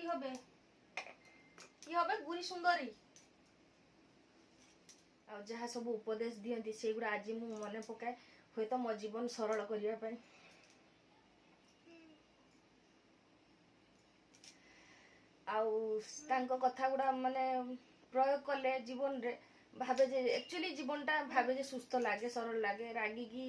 সুন্দরী হবে কি হবে গুরি সুন্দরী ଆଉ ଯାହା ସବୁ ଉପଦେଶ ଦିଅନ୍ତି ସେଇଗୁଡ଼ା ଆଜି ମୁଁ ମନେ ପକାଏ ହୁଏତ ମୋ ଜୀବନ ସରଳ କରିବା ପାଇଁ। ଆଉ ତାଙ୍କ କଥା ଗୁଡ଼ା ମାନେ ପ୍ରୟୋଗ କଲେ ଜୀବନରେ ଭାବେ ଯେ ଆକ୍ଚୁଆଲି ଜୀବନଟା ଭାବେ ଯେ ସୁସ୍ଥ ଲାଗେ ସରଳ ଲାଗେ। ରାଗିକି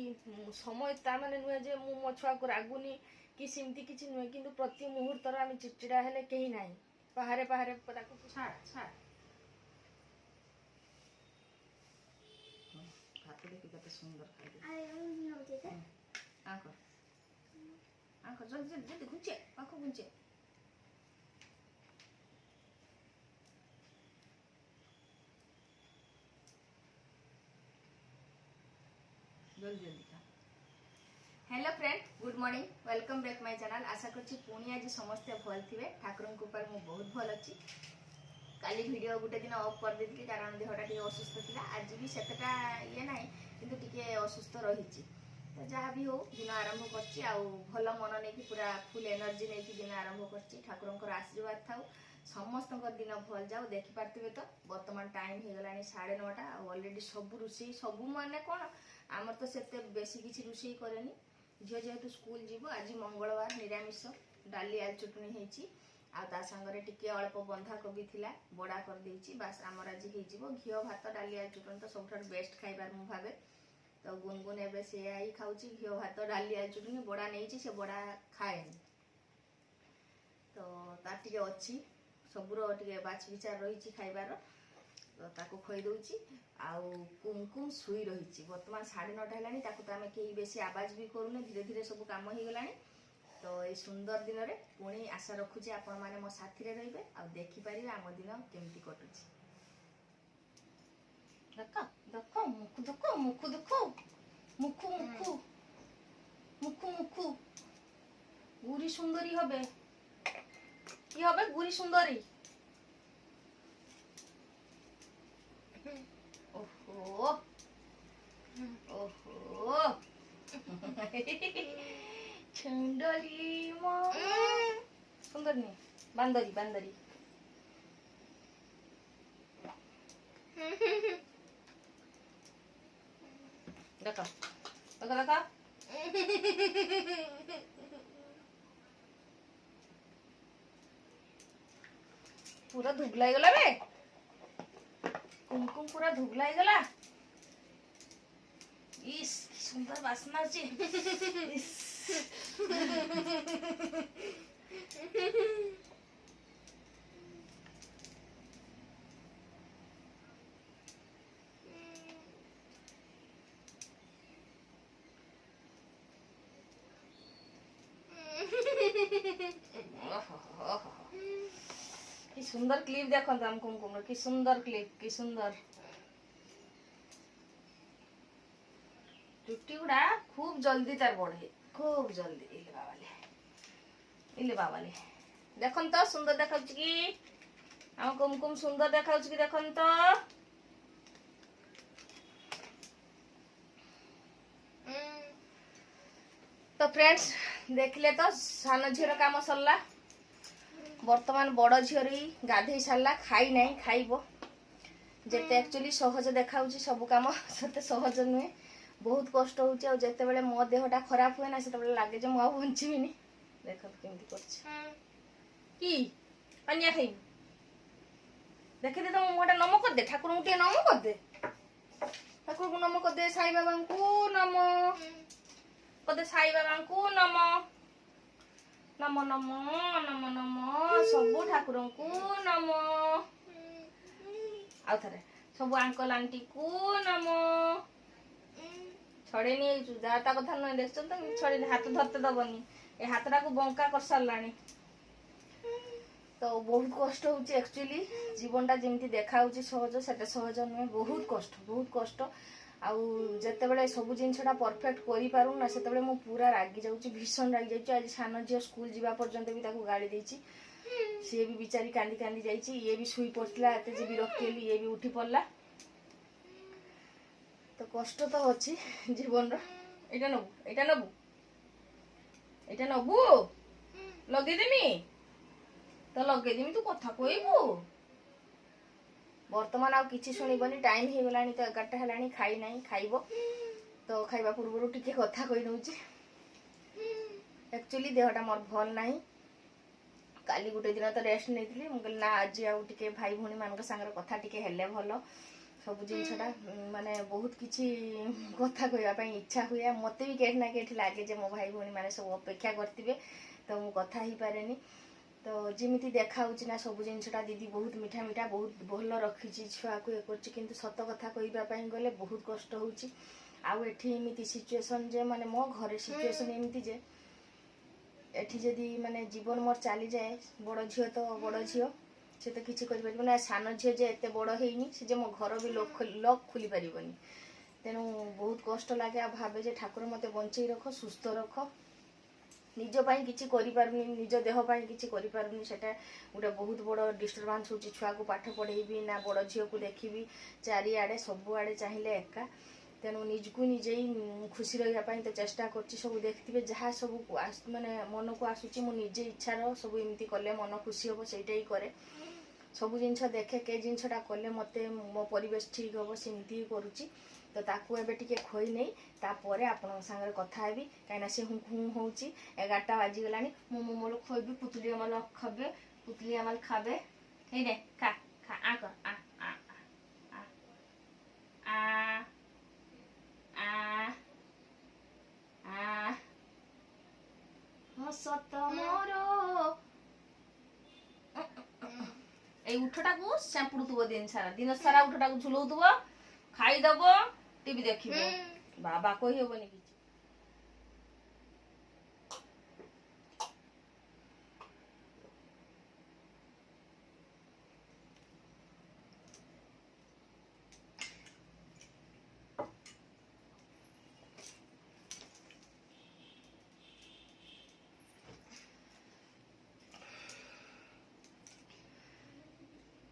ସମୟ ତା ମାନେ ନୁହେଁ ଯେ ମୁଁ ମୋ ଛୁଆକୁ ରାଗୁନି କି ସେମିତି କିଛି ନୁହେଁ, କିନ୍ତୁ ପ୍ରତି ମୁହୂର୍ତ୍ତରେ ଆମେ ଚିଡ଼ଚିଡ଼ା ହେଲେ କେହି ନାହିଁ ବାହାରେ ବାହାରେ ତାକୁ ଛାଡ଼ ଛାଡ଼ ହାତ ଦେଖି କେତେ ସୁନ୍ଦର ଖାଇବେ ଆଙ୍କ ଆଙ୍କ ଜଲ୍ଦି ଜଲ୍ଦି ଜଲ୍ଦି ଘୁଞ୍ଚେ ପାଖ ଘୁଞ୍ଚେ जल्दी जल्दी खा। Hello friend, good morning, welcome back my channel. आशा करछि पुणी आज समस्ते भल थिबे। ठाकुर कृपा मु बहुत भल अछि। काली वीडियो गुटे दिन ऑफ कर देती कारण देहटा टिके असुस्थ थिला। आज भी सेतटा ये नाही किंतु टिके असुस्थ रहिछि। तो जहाँ भी हो दिन आरंभ करछि आ भल मन नै कि पूरा फुल एनर्जी नै कि दिन आरंभ करछि। ठाकुरंकर आशीर्वाद थाउ समस्तंकर दिन भल जाओ। देखि पारथिबे तो वर्तमान टाइम हे गलानी 9:30 ऑलरेडी सब रुसी सब माने कोन आमर तो सेते बेसी किछि रुसी करेनी। झियो जेहेतु स्कूल जीव आज मंगलवार निरामिष डाली आलू चटनी हेची आ ता संगरे टिके अल्प बंधा कोबी थिला बड़ा कर देछि। बस आमर आज हे जीवो घियो भात डाली आलू चटनी तो सबठार बेस्ट खाइबार मु भाबे। तो गुनगुन एबे से आई खाउची घियो भात डाली आलू चटनी बड़ा नेछि से बड़ा खाएनी तो तार टिके अछि सबरो टिके बाछ विचार रहिछि खाइबार तो ताको खोई दउची आउ कुमकुम सुई रही बर्तमान 9:30 है ताकू तो आम कहीं बेसी आवाज भी करूने धीरे धीरे सब कम हो गला। तो ये सुंदर दिन में पुणी आशा रखुची आपण मैंने मो साथी रे रहिबे आ देखि पारिबे आम दिन केमती कटुची। देखो देखो मुखु देखो मुखु देखो मुखु मुखु मुखु मुखु गुरी सुंदरी हबे की हबे गुरी सुंदरी। ओहो ओहो छंडली मो सुंदर नहीं बांदरी बांदरी देखो देखो देखो पूरा धुगलाई गला रे कुमकुम पूरा धुगलाई गला। इस सुंदर वासना अछि। कि सुंदर क्लिप देखो हम कुमकुम कि सुंदर क्लिप कि सुंदर चुट्टी गुड़ा खूब जल्दी तार बढ़े खूब जल्दी इले बाबाले देखन तो सुंदर देखाउछ कि हम कुमकुम सुंदर देखाउछ कि देखन तो फ्रेंड्स देखले तो सान झीर काम सरला वर्तमान बड़ झीरी गाधे सारा खाई नहीं खाइबो जेते एक्चुअली सहज देखाउछि सब काम सेते सहज नुहे बहुत कष्ट होउछि। आ जेते बेले मो देहटा खराब हुए ना सेते बेले लागे जे मो बंचिबिनी। देखो केमती करछि की पानिया खाई देखि दे तो मोटा नम कर दे ठाकुर मुटे नम कर दे ठाकुर को नम कर दे साई बाबा को नम कर दे साई बाबा को नम नम नम नम नम सब ठाकुर को नम आउ थरे सब अंकल आंटी को नम छड़े नहीं जाता कथा नुहे देख तो छड़े हाथ धरते दबनी ए हाथटा को बंका कर सारानी। तो बहुत कष्ट होची एक्चुअली जीवनटा जमी देखा सहज से सहज नुहे बहुत कष्ट आउ जिते बड़े सब जिनसा परफेक्ट कर पारू ना से मु पूरा रागी जाऊँ भीषण रागी जाऊँ। आज सान झील स्कूल जावा पर्यंत भी गाड़ी देती सी भी बिचारी कांदी कांदी जाइए ये भी शुई पड़ा एत जे विरक्ति हेली ये भी उठी पड़ा। तो कष्ट तो अच्छी जीवन एटा नबू एटा नबू एटा नबू लगे देमी तो लगे देमी तू कथा कहबू बर्तमान आउ किछि सुनिबनी टाइम हे गलानी तो 11टा हेलानी खाई नाही खाइबो तो खाइबा पूर्व टिके कथा कहि नउची एक्चुअली देहटा मोर भल नाही काली गुटे दिन तो रेस्ट नहीं मुझे ना आज आउ टिके भाई भौणी मान सागर कथा टिके हेले भल सब जिनसटा माने बहुत किछि कथा कहवाई इच्छा हुए मत भी केठी ना केठी लगे जे मो भाई भौणी मैंने सब अपेक्षा करते तो मु कथा ही पारे तो जमी देखा ना सब जिनसटा दीदी बहुत मीठा मीठा बहुत भल रखी छुआ को ये कर सत कथा कहवाई गले बहुत कष्ट होची आउ एठी एमती सिचुएसन जे माने मो घरे सिचुएसन एमती जे एठी जदि माने जीवन मोर चली जाए बड़ झील तो बड़ झील से तो किसी कर ना सान झील जे एत बड़ है से जे मो घर भी लक खुली पारनी तेणु बहुत कष्ट लगे आ भावे जे ठाकुर मते बंचई रख सुस्थ रख निज पाई किछि करि पारुनी निज देह पाई किछि करि पारुनी सेटा गोटे बहुत बड़ डिस्टर्बांस होची छुआ को पाठ पढ़ेबी ना बड़ झील को देखिबी चारि आड़े सब आड़े चाहिए एका तेणु निजको निजे खुशी रही तो चेष्टा कर सब देखते जहाँ सब माने मन को आसूची मु निजे इच्छार सब एमती कले मन खुशी हम सहीटा ही करे सब जिनस देखे के जिनसटा कले मत मो परिवेश ठीक हम सेमती ही करुच्ची तो ताकू एबे टिके खोई नहीं तापर आपण सागर कथा हेबी कहीं से हुँ हुँ हो 11टा बाजिगलानी मु मोर खोबी पुतली अमल खाबे पुतली अमल खाबे हे रे खा खा आ कर आ आ आ आ सत मोर ए उठटा को सांपुड़ुतबो दिन सारा उठटा को झुलौतबो खाइदबो टीवी देखिबो बाबा कहि हेबनी कि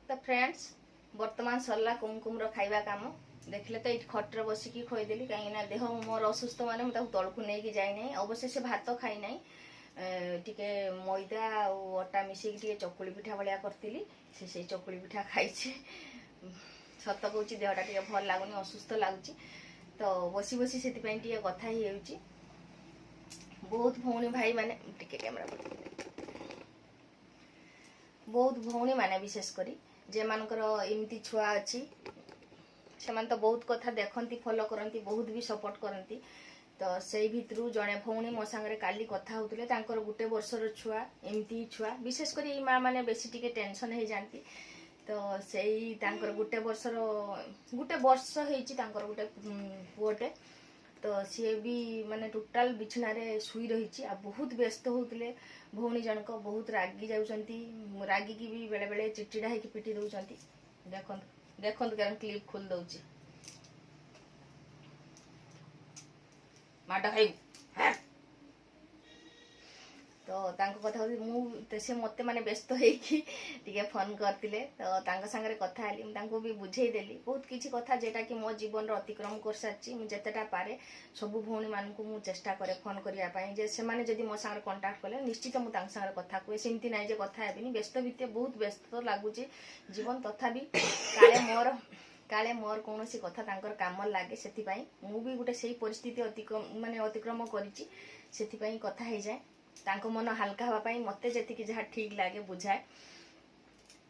तो फ्रेंड्स वर्तमान सरला कुमकुम खाइबा काम देखले तो ये खटर बसिकी खोईदेली कहीं देह मोर असुस्थ माने मुझे तलू नहीं जाए ना अवश्य से भात खाई ना टिके मैदा और अटा मिसेक चकुली पिठा भाया करी से चकुली पिठा खाई सत कहूँ देहटा टे भल लगुनि असुस्थ लगुच तो बसी बसी से कथा ही होउची बहुत भौणी भाई माने टिके कैमरा बहुत भौणी माने विशेष करी जे मानकर एमती छुआ अच्छी से तो बहुत कथा देखती फॉलो करती बहुत भी सपोर्ट करती तो से भितर जड़े भौणी मो सांगे काली कथा होते गोटे वर्षर छुआ एमती छुआ विशेषकर ये माँ मैंने बेसी टिके टेंशन हो जाती तो से गोटे वर्षर गोटे वर्ष गोटे पुओटे तो सी भी माने टोटाल बिछना शुई रही बहुत व्यस्त होते भौणी जनक बहुत रागी जाऊँगी रागिकी भी बेले बेले चिड़चिड़ा होकर पिटी दौरान देखो देखो कारण क्लिप खोल दौची माटा खाई तो कथा मु से मत माने व्यस्त होके फोन करते तो सांगे कथा हेली भी बुझेदेली बहुत किसी कथा जेटा कि मो जीवन अतिक्रम कर सारी मुझेटा पारे सब भौणी मान को चेष्टा करे फोन करने से माने जदि मो सांगे कंटाक्ट कले निश्चित मुझे कथा कहे सेमती ना कथा हेनी व्यस्त भित्ते बहुत व्यस्त लगुच जीवन तथापि काले मोर कौन सी कथा तांकर काम लगे से मु भी गोटे से परिस्थिति अतिक्रम करी कथा हो जाए तांको मन हल्का हाँपाई मत जी जहाँ ठीक लगे बुझाए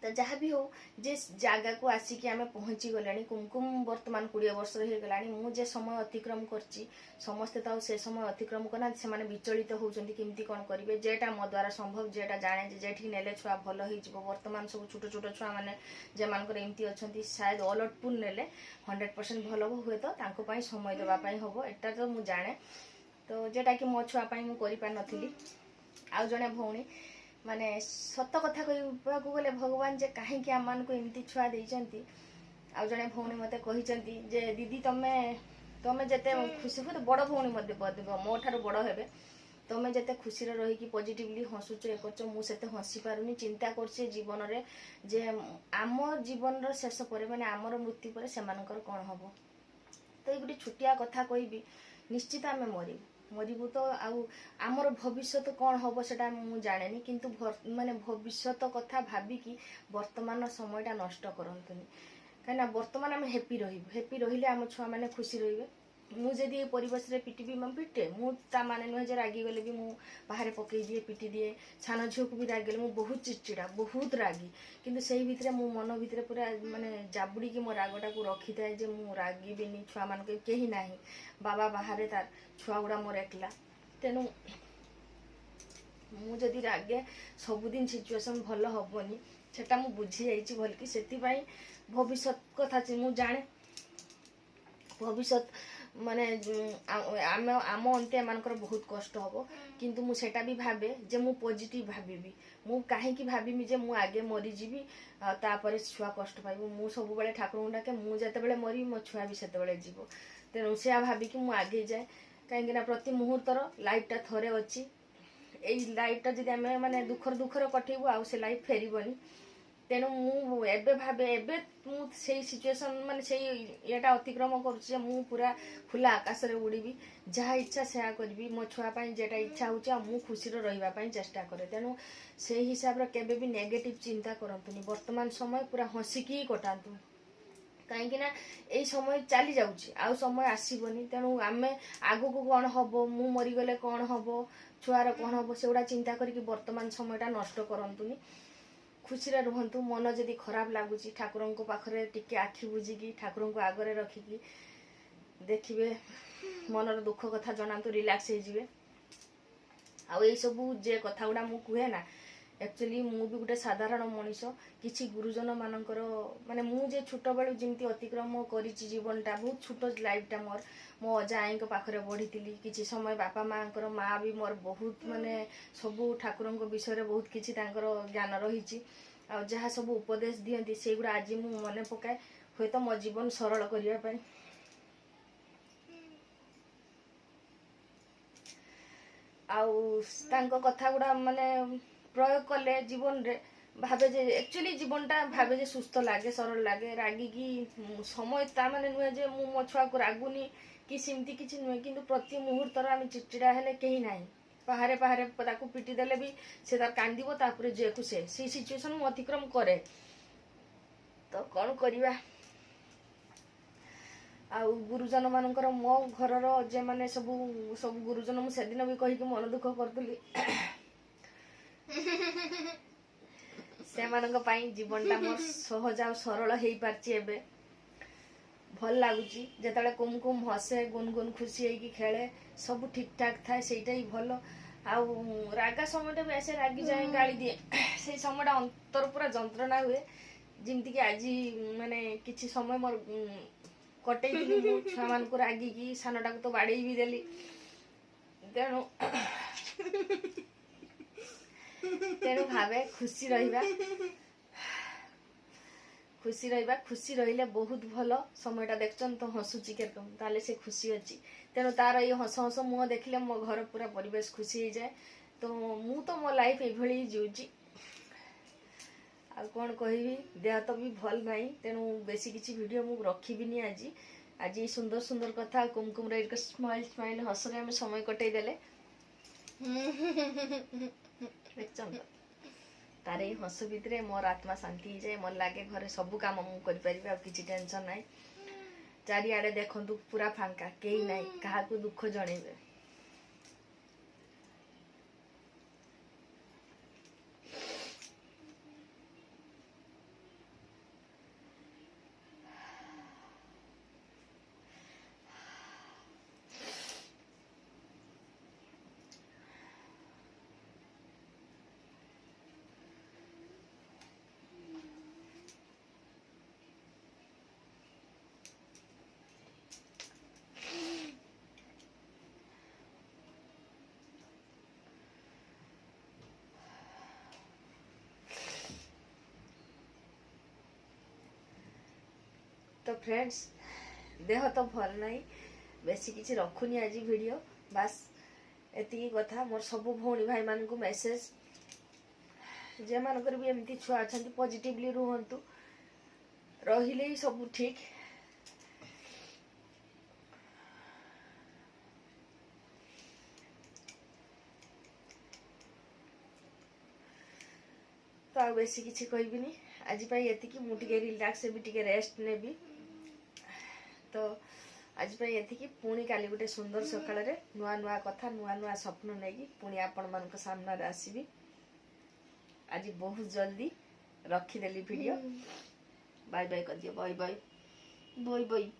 तो जहाँ भी हो जे जगह को आसिक आम पहुँची गले कुमकुम वर्तमान 20 वर्ष हो गला मुझे समय अतिक्रम करची समस्ते तो से समय अतिक्रम करना से विचलित होती केमती कौन करेंगे जेटा मो द्वारा संभव जेटा जाने जेठी नेले छुआ भल हो वर्तमान सब छोट छोट छुआ मैंने जे मानकर एमती अच्छा शायद अलटपुर नेले 100% भल हुए तो समय देवाई हम एटा तो मुझे जाने तो जेटा कि मो छुआपाई मुझे कर आउ जड़े भौणी माने सत कथा कहवाक गले भगवान जे कहीं आम मान को एमती छुआ देइचंती आउ जड़े भौणी मते कहिचंती जे दीदी तमे तमे जते खुशी हो तो बड़ भौणी मते मो ठार बड़ हेबे तमे जते खुशी रही पॉजिटिवली हसुच ये करछ मु सेते हसी पारुनी चिंता करछे जीवन रे जे आम जीवन रो शेष पर माने आमर मृत्यु पर सेमानकर कोन हबो तो ये गोटे छुटिया कथा कहबी निश्चित आम मरबू मरिबु तो आउ आमर भविष्य कौन हम सेटा मु जाने किंतु माने भविष्य कथा भाविकी वर्तमान समयटा नष्ट करंतुनी कहीं वर्तमान आम हेपी रही आम छुआ मैंने खुशी रे मुझे परिवेश रे पिटिबी मैं पिटे मुझे माने नुहे जे रागी गले भी मु बाहर पकई दिए पिटी दिए सान झील को भी रागी गले बहुत चिड़चिड़ा बहुत रागी किंतु से भितर मो मन भितर पूरा माने जाबुड़ी की मो रागटा को रखी थाए जे मु रागिबिनी छुआ मान कहीं ना बाबा बाहर तार छुआ गुड़ा मोर एकला तेणु मुझे रागे सबुदिन सिचुएसन भल हेनी सेटा मु बुझी जाइए भल कि से भविष्य कथा मु जाने भविष्य माने आम अंत्य मानकर बहुत कष्ट हम किंतु मु सेटा भी भावे जे मु पॉजिटिव भाविबी मु कहीं भाविमी जे मु आगे मरीजी तापर छुआ कष्ट पाइब मु सब बेले ठाकुर डाके मु जिते मरी मो छुआ भी से जीव तेणु से भाविकी मु आगे जाए कहीं प्रति मुहूर्तर लाइफटा थरे अच्छी यही लाइफटा जब आम माने दुखर दुखर कटेबू आउ से लाइफ फेरबनी तेणु मु एबे भावे एबे मु से सिचुएशन माने से येटा अतिक्रम करुचे मु पूरा खुला आकाश रे उड़ीबी जहाँ इच्छा से करी मो छुआ जेटा इच्छा होचे मु खुशी रही चेष्टा करे तेणु से हिसाब रे केबे भी नेगेटिव चिंता करंतुनी वर्तमान समय पूरा हसिकी कटातु कहीं यही समय चली जाऊँगी आउ समय आसबनी तेणु आम आगु को कौन हम मु मरीगले कौन हम छुआर कौन हम से गुड़ा चिंता करके वर्तमान समयटा नष्ट करंतुनी खुशी रे रुहंतु मन जदि खराब लगुच ठाकुर पाखे टिके आखि बुझिकी ठाकुर को आगरे रखिकी देखिए मनर दुख कथा जनातु रिलैक्स हो आउ यही सब जे कथा गुड़ा मु कहे ना एक्चुअली मु भी गोटे साधारण मनीष किसी गुरुजन मानकर माने मु जे छोट बेलू जमी अतिक्रम करी जीवनटा बहुत छोट लाइफटा मोर मो अजा आई पाखे बढ़ी किसी समय बापा माँ माँ भी मोर बहुत माने सबू ठाकुर विषय बहुत किसी ज्ञान रही जहाँ सब उपदेश दियंती से गुड़ा आज मु मन पकाए हुए तो मो जीवन सरल करने आउ कथा गुड़ा माने प्रयोग कले जीवन रे भावे जे एक्चुअली जीवनटा भावे जे सुस्थ लगे सरल लगे रागिकी समय ता माने नुहे जे मु मो छुआ को रागुनी कि सेमती किसी नुहे किंतु प्रति मुहूर्तर आम चिड़चिड़ा हेले कहीं ना पहाड़े पहाड़े ताकू पिटी देले भी से तार कांदिबो तापरे जे को से सिचुएशन मु अतिक्रम करे तो कौन करिवा आउ गुरुजन मानकर मो घरर जे माने सब सब गुरुजन मु सेदिन भी कहिके मन दुख करतली से मानक पाई जीवनटा मोर सहज आ सरल हो पारछि एबे भल लगुच जिते कुम कुम हसे गुनगुन खुशी होगी खेले सब ठीक ठाक थाए सेटा ही भल आउ रागा समय भी ऐसे रागी जाए गाड़ी दिए से समय अंतर पूरा जंत्रणा हुए जमती कि आज माने किसी समय मोर कटे छुआ मान को रागिकी सानटा को तो बाड़े भी देली तेणु तेणु भावे खुशी रहिबा खुशी रहिले बहुत भल समयटा देखछन तो हसुची केरकम ताले से खुशी अच्छी तेणु तार ये हस हस मुह देखले मो घर पूरा परिवेश खुशी हो जाए तो मु तो मो लाइफ एभली जीउची आ कौन कहबी देह तो भी भल नहीं तेणु बेसी किसी वीडियो मु रखिबिनी आज ये सुंदर सुंदर कथा कुमकुम रे स्माइल स्माइल हसरे हम समय कटई देले देखछन तारे हस भितर मोर आत्मा शांति जाए मन लगे घरे सब काम मुझे कर किसी टेंशन ना चारिआडे देखु पूरा फांका कहीं ना क्या दुख जणेबे तो फ्रेंड्स देह तो भल नहीं बेसी किसी रखुनी आज वीडियो बास एति कथा मोर सब भौणी भाई मान को मेसेज जे मानकर भी एमती छुआ अच्छा पॉजिटिवली रुहंतु रहिले ही सब ठीक ତ ଆଉ ବେଶୀ କିଛି କହିବିନି ଆଜି ପାଇଁ ଏତିକି। ମୁଁ ଟିକେ ରିଲାକ୍ସ ହେବି, ଟିକେ ରେଷ୍ଟ ନେବି। ତ ଆଜି ପାଇଁ ଏତିକି। ପୁଣି କାଲି ଗୋଟେ ସୁନ୍ଦର ସକାଳରେ ନୂଆ ନୂଆ କଥା, ନୂଆ ନୂଆ ସ୍ୱପ୍ନ ନେଇକି ପୁଣି ଆପଣମାନଙ୍କ ସାମ୍ନାରେ ଆସିବି। ଆଜି ବହୁତ ଜଲ୍ଦି ରଖିଦେଲି ଭିଡ଼ିଓ। ବାଇ ବାଇ କରିଦିଅ, ବାଇ ବାଇ ବାଇ ବାଇ।